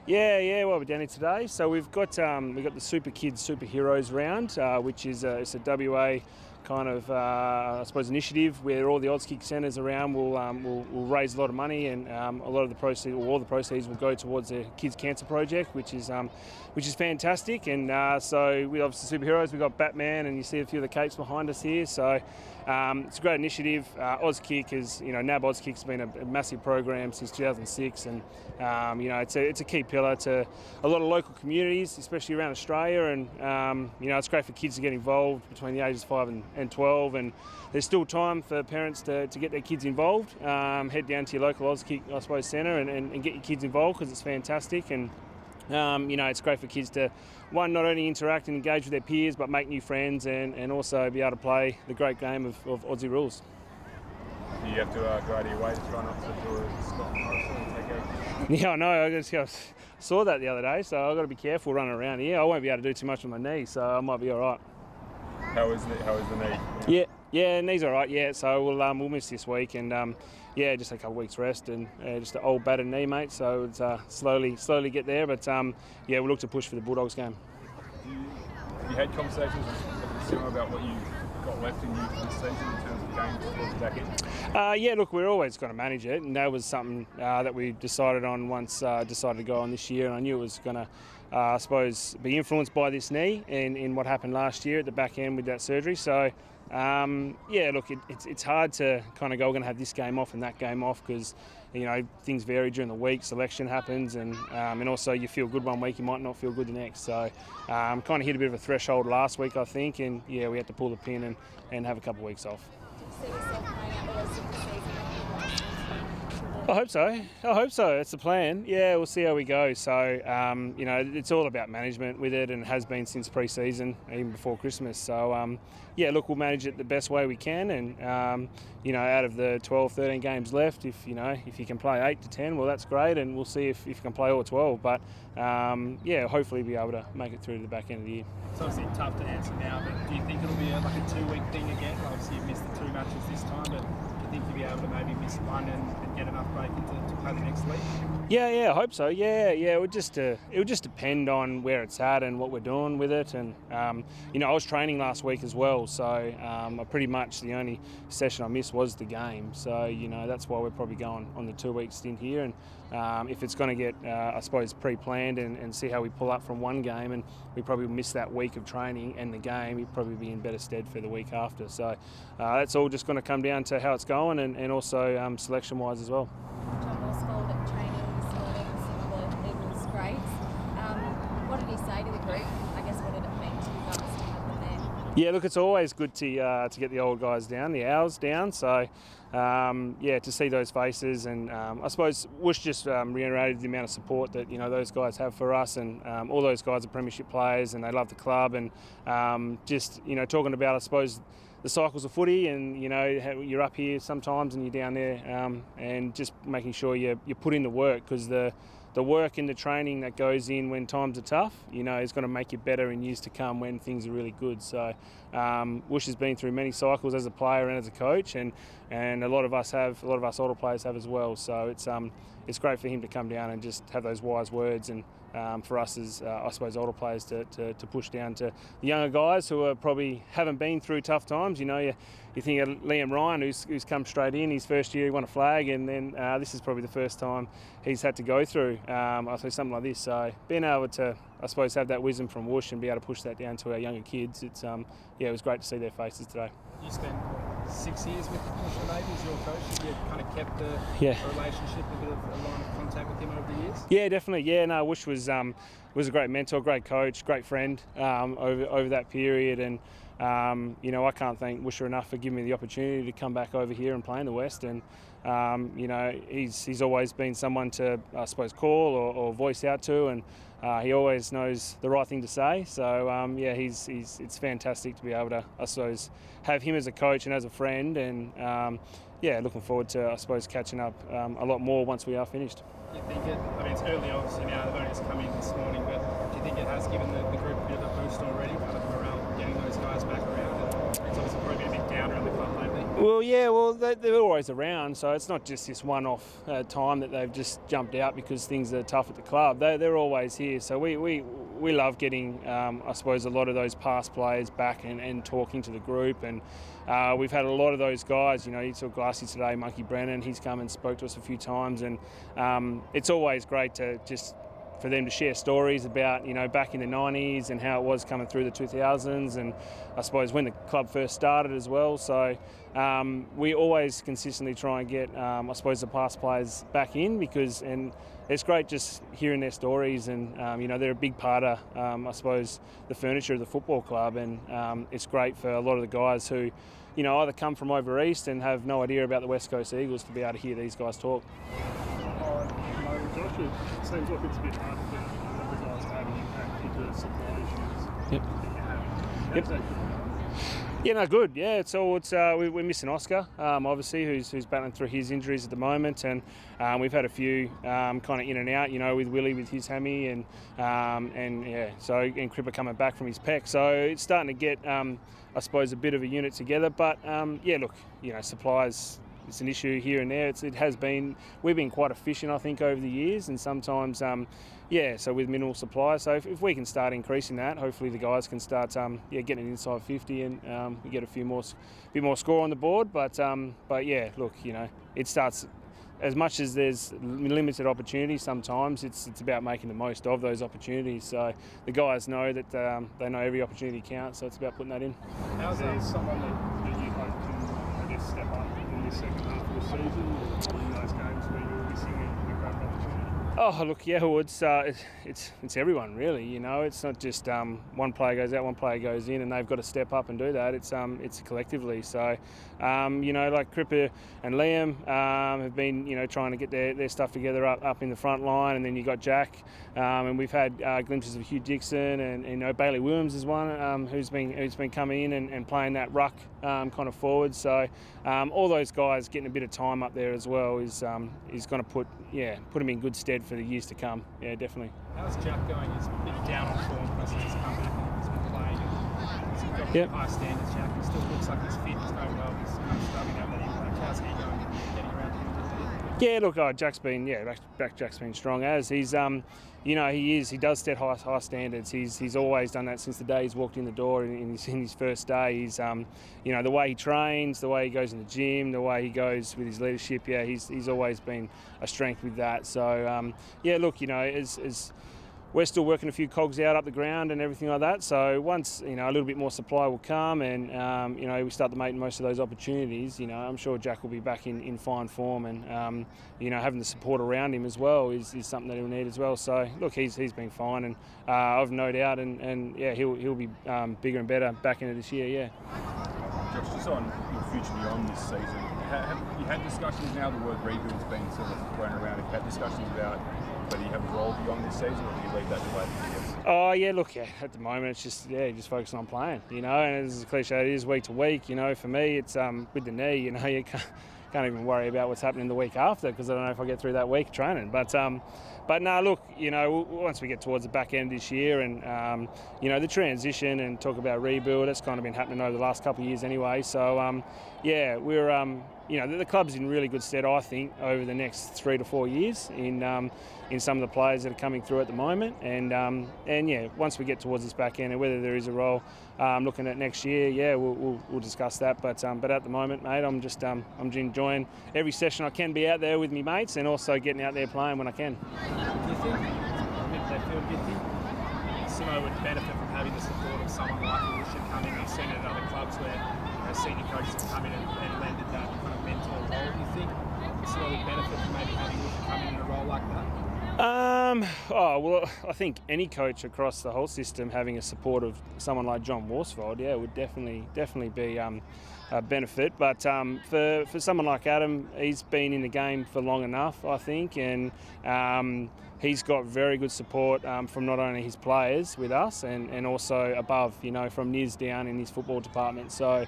Yeah. Well, we're down here today. So we've got the Super Kids Superheroes round, which is it's a WA kind of I suppose initiative where all the Auskick centres around will raise a lot of money, and a lot of the proceeds, or all the proceeds, will go towards the Kids Cancer Project, which is fantastic. And so we obviously superheroes. We've got Batman, and you see a few of the capes behind us here. So it's a great initiative. Auskick is, NAB Auskick's been a massive program since 2006, and it's a key pillar to a lot of local communities, especially around Australia. And it's great for kids to get involved between the ages 5 and 12, and there's still time for parents to get their kids involved. Head down to your local Auskick, I suppose, centre and get your kids involved, because it's fantastic. And it's great for kids to, one, not only interact and engage with their peers, but make new friends, and also be able to play the great game of Aussie rules. Do you have to go out of your way to try not to do a Scott Morrison and take out? Yeah, I know. I saw that the other day, so I've got to be careful running around here. I won't be able to do too much with my knee, so I might be all right. How is the knee? Yeah, knee's all right. Yeah, so we'll miss this week, and just a couple of weeks rest, and just an old battered knee, mate. So it's slowly get there, but we'll look to push for the Bulldogs game. Have you had conversations with Simo about what you've got left in you for this season in terms of games towards the back end? Look, we're always going to manage it, and that was something that we decided on once decided to go on this year, and I knew it was going to, I suppose, be influenced by this knee and in what happened last year at the back end with that surgery. So, it's hard to kind of go, we're going to have this game off and that game off, because things vary during the week, selection happens, and also you feel good one week, you might not feel good the next. So kind of hit a bit of a threshold last week, I think, and we had to pull the pin and have a couple of weeks off. See yourself playing out the rest of the season? I hope so. That's the plan. Yeah, we'll see how we go. So, it's all about management with it, and has been since pre-season, even before Christmas. So, we'll manage it the best way we can. And, out of the 12, 13 games left, if you can play 8 to 10, well, that's great. And we'll see if you can play all 12. But, hopefully be able to make it through to the back end of the year. It's obviously tough to answer now, but do you think it'll be like a 2-week thing again? Obviously, you've missed the 2 matches this time, but do you think you'll be able to maybe miss one and get enough break to play the next week? Yeah, I hope so. Yeah. It would just depend on where it's at and what we're doing with it. And I was training last week as well, so pretty much the only session I missed was the game. So that's why we're probably going on the 2-week stint here. And if it's going to get, I suppose, pre-planned and see how we pull up from one game, and we probably miss that week of training and the game, we'd probably be in better stead for the week after. So that's all just going to come down to how it's going, and also selection-wise as well. John Morsfold at training this morning, some of the Eagles greats. What did he say to the group? I guess what did it mean to you guys to have them there? Yeah, look, it's always good to get the old guys down, the Owls down. So, to see those faces, and I suppose Woosh just reiterated the amount of support that those guys have for us, and all those guys are premiership players, and they love the club, and talking about, I suppose, the cycles of footy, and you're up here sometimes and you're down there, and just making sure you put in the work, because the work and the training that goes in when times are tough, is going to make you better in years to come when things are really good. So Woosh has been through many cycles as a player and as a coach, and a lot of us older players have as well. So it's great for him to come down and just have those wise words, and for us as I suppose older players to push down to the younger guys who probably haven't been through tough times. You think of Liam Ryan, who's come straight in. His first year he won a flag, and then this is probably the first time he's had to go through I suppose something like this. So being able to, I suppose, have that wisdom from Woosh and be able to push that down to our younger kids, it was great to see their faces today. You spent 6 years with Woosh maybe as your coach. You kind of kept the relationship, a bit of a line of contact with him over the years. Yeah, definitely. Yeah, no, Woosh was a great mentor, great coach, great friend over that period, and I can't thank Woosher enough for giving me the opportunity to come back over here and play in the West. And he's always been someone to, I suppose, call or voice out to, and he always knows the right thing to say. So it's fantastic to be able to, I suppose, have him as a coach and as a friend, and looking forward to, I suppose, catching up a lot more once we are finished. Do you think it's early obviously now, they've only just come in this morning, but do you think it has given the group a bit of a boost already, kind of morale, getting those guys back around? And it's obviously probably been a bit downer in the club lately. Well, yeah, well, they're always around, so it's not just this one-off time that they've just jumped out because things are tough at the club. They're always here, so we love getting, I suppose, a lot of those past players back and talking to the group, and we've had a lot of those guys. You know, you saw Glassy today, Monkey Brennan, he's come and spoke to us a few times, and it's always great to just for them to share stories about, you know, back in the 90s and how it was coming through the 2000s, and I suppose when the club first started as well. So we always consistently try and get, I suppose, the past players back in and it's great just hearing their stories, and you know, they're a big part of, I suppose, the furniture of the football club, and it's great for a lot of the guys who, you know, either come from over east and have no idea about the West Coast Eagles to be able to hear these guys talk. Josh, it seems like it's a bit hard for the guys to have an impact with the supply issues Yep. that you have. Yep. How's that? Yeah, no, good. Yeah, we're missing Oscar, obviously, who's battling through his injuries at the moment, and we've had a few kind of in and out, you know, with Willie with his hammy, and Cripper coming back from his pec, so it's starting to get, I suppose, a bit of a unit together. But yeah, look, you know, supplies. It's an issue here and there. It has been. We've been quite efficient, I think, over the years, and sometimes, so with minimal supply. So if we can start increasing that, hopefully the guys can start, getting it inside 50, and we get a bit more score on the board. But yeah, look, you know, it starts. As much as there's limited opportunities, sometimes it's about making the most of those opportunities. So the guys know that they know every opportunity counts. So it's about putting that in. How's there someone that you hope can, I guess, step up in this second half of the season, or in those games where you're missing a great opportunity? Oh, look, yeah, well, it's everyone really. You know, it's not just one player goes out, one player goes in, and they've got to step up and do that. It's collectively. So, you know, like Cripper and Liam have been, you know, trying to get their stuff together up in the front line, and then you got Jack, and we've had glimpses of Hugh Dixon, and you know, Bailey Williams is one who's been coming in and playing that ruck kind of forward. So all those guys getting a bit of time up there as well is going to put him in good stead for the years to come. Yeah, definitely. How's Jack going? He's a bit down on form for us since he's come back and he's been playing. He's got Yep. high standards, Jack. He still looks like he's fit, he's going well, he's kind of starting to have that impact. How's he going getting around him? Yeah, look, Jack's been strong as he's you know, he does set high standards. He's always done that since the day he's walked in the door in his first day. He's you know, the way he trains, the way he goes in the gym, the way he goes with his leadership. Yeah, he's always been a strength with that. So yeah, look, you know, as we're still working a few cogs out up the ground and everything like that. So once, you know, a little bit more supply will come, and you know, we start to make most of those opportunities, you know, I'm sure Jack will be back in fine form, and you know, having the support around him as well is something that he'll need as well. So look, he's been fine, and I've no doubt, and yeah, he'll be bigger and better back into this year. Yeah. Josh, just on your future beyond this season, have you had discussions now? The word rebuild's been sort of thrown around. Have you had discussions about whether you have a role beyond this season, or do you leave that to later in the year? Oh yeah, look, yeah, at the moment it's just just focusing on playing, you know, and as cliche it is, week to week, you know, for me it's with the knee, you know, you can't even worry about what's happening the week after, because I don't know if I get through that week training. But no, look, you know, once we get towards the back end of this year, and you know, the transition and talk about rebuild, that's kind of been happening over the last couple of years anyway. So yeah, we're you know, the club's in really good stead, I think, over the next 3 to 4 years in some of the players that are coming through at the moment, and yeah, once we get towards this back end and whether there is a role looking at next year, yeah, we'll discuss that. But at the moment, mate, I'm just enjoying every session I can be out there with me mates, and also getting out there playing when I can. Do you think, Simo would benefit from having the support of someone like Wilshere come in? I've seen it at other clubs where, you know, senior coaches have come in and lended that kind of mentor role. Do you think Simo would benefit from maybe having Wilshere come in a role like that? Oh well, I think any coach across the whole system having a support of someone like John Worsfold, yeah, would definitely be a benefit. But for someone like Adam, he's been in the game for long enough, I think, and he's got very good support from not only his players with us, and also above, you know, from Niz down in his football department. So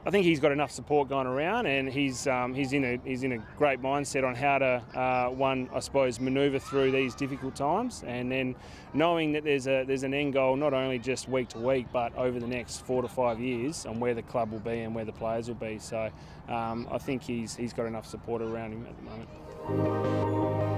I think he's got enough support going around, and he's in a great mindset on how to I suppose, manoeuvre through these difficult times, and then knowing that there's an end goal not only just week to week, but over the next 4 to 5 years, and where the club will be and where the players will be. So I think he's got enough support around him at the moment.